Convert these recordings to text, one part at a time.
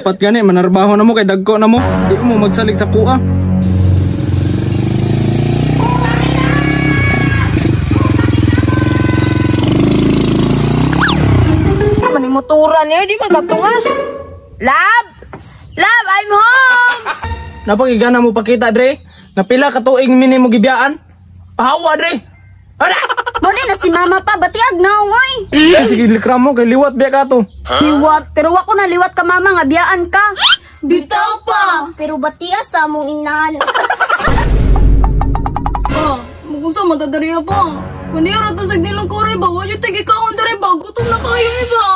Pat gani manarbaho na mo kay dagko na mo. Di mo magsalig sa kuha. Motoran niyo, di magatungas. Lab! Lab, I'm home! Napagigana mo pakita, Dre. Napila ka tuig mini mo gibiyaan. Pahawa, Dre. Ara! Bali na si mama pa, batiag na ungoy. Sige, likram mo, kay liwat biya ka to. Liwat, pero wako na liwat ka mama, nga biyaan ka. Bitaw pa! Pero batias sa mong inahan. Mukhang sa matadariya pa. Kundi yung ratasag nilang kore ba? Huwag yung tagi kaon dari ba? Gutom na kayo iba.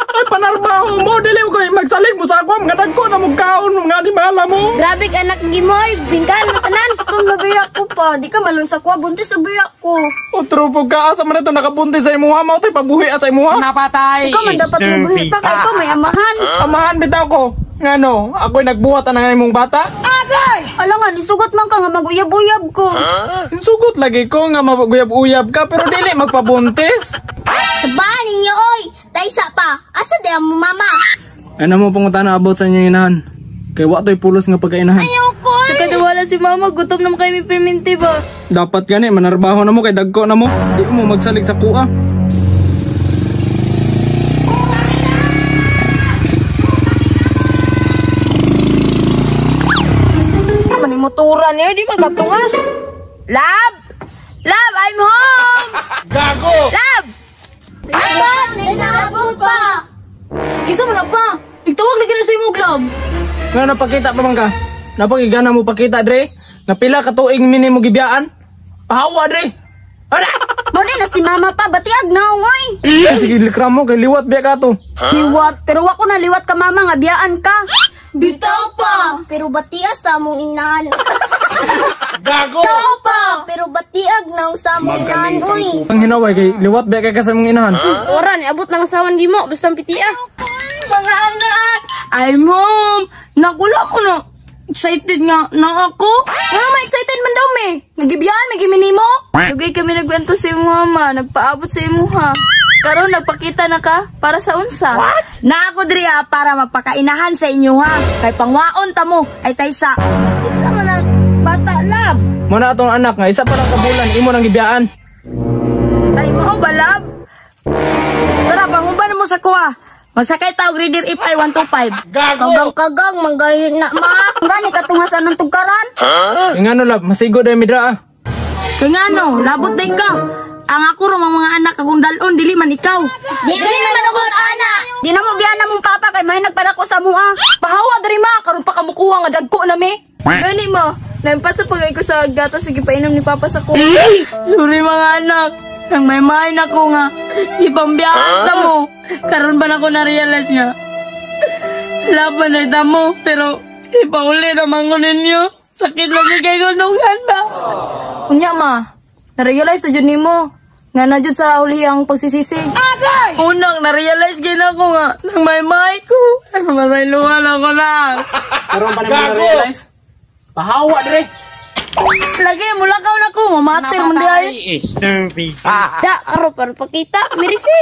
Ay, panarbaho mo, dili ko magsalig mo sa ako, mga dagko na mong kaon, mga di mahala mo. Grabe anak gimoy, bingkan mo tanan. Kung nabiyak ko pa, di ka malun sa kuha, buntis sa biyak ko. O trupog ka, asa man ito nakabunti sa imuha, mo ito'y pagbuhi sa imuha. Napatay. Ikaw man dapat mabuhi pa, kaya ikaw may amahan. Amahan bitaw ko. Ngano, ako'y nagbuhat na imong bata. Alangan, isugot man ka nga mag-uyab-uyab ko. Sugot lagi ko nga mapag-uyab-uyab ka, pero dili magpabuntis. Sabahan ninyo oy, taysa pa. Asa di mo mama? Ano mo pangutan na about sa inyong inahan? Kay wato'y pulos nga pagkainahan. Ayoko. Sa kadawala si mama, gutom naman kayo may perminti ba? Dapat gani, manarbaho na mo kay dagko na mo. Di mo magsalig sa kuha. Motoran niyo, di magatungas. Lab! Lab, I'm home! Gago! Lab! Laban, ninaabot pa. Kisa mo na pa, nagtawag lagi na sa imo, Glob. Nga napakita pa man ka? Napagigana mo pakita, Dre? Napila ka tuig mini mo gibiyaan? Pahawa, Dre! Ara! Bali na si mama pa, batiag na ungoy. Sige, likram mo, kay liwat biya ka to. Liwat, pero wako na liwat ka mama, nga biyaan ka. Bitaw pa. Pero batias sa mong inahan. Gago! Bitaw pa. Pero batiag na sa mong inahan uy. Ang hinaway kay liwat biya ka sa mong inahan. Oran, abot ng asawan di mo, basta pitia. Mga anak! I'm home! Nakula ko na. Excited nga na ako. Ano ma-excited man daw, me? Nagibiyaan, nagimini mo? Lugay kami nagwento sa imo, mama. Nagpaabot sa imo, ha? Karon nagpakita na ka para sa unsa? What? Na ako diriya para magpakainahan sa inyo ha. Kay pangwaon ta mo ay taysa. Isa man ang bata lab. Muna atong anak nga, isa pa lang kabulan, imo nang gibiyaan. Ay mo ba lab? Tara, banguban mo sa kuha. Magsakay tawag Reader FI 125. Kagang-kagang, manggayon na ma. Gani katungasan ng tugkaran? Yung ano lab, masigo dahil midra ah. Kaya nga no, labot day ka. Ang ako ro mga anak kagong dalon dili man ikaw. Di man manugot ana. Di na mo biyan na mong papa kay may nagpadako sa mua. Pahawa dari ma, karon pa kamukuha nga dagko na me. Gani ma, naimpat sa pagay ko sa gatas sige painom ni papa sa kuha. Sorry mga anak. Nang may main ako nga. Ipambiyahan ta mo. Karon ba na ko na-realize nga. Laban na ita mo. Pero ipauli naman ko ninyo. Sakit lagi kay gulungan ba? Unya ma, na-realize na dyan ni mo. Nga na dyan sa uli ang pagsisisi. Unang na-realize gina ko nga. Nang may mic ko. Masayluhan ako lang. Karoon pa naman na-realize. Pahawa, Dre! Lagi, mulakaw na ko. Mamater mo di ay. Stupid. Da, karo para pakita, mirisi.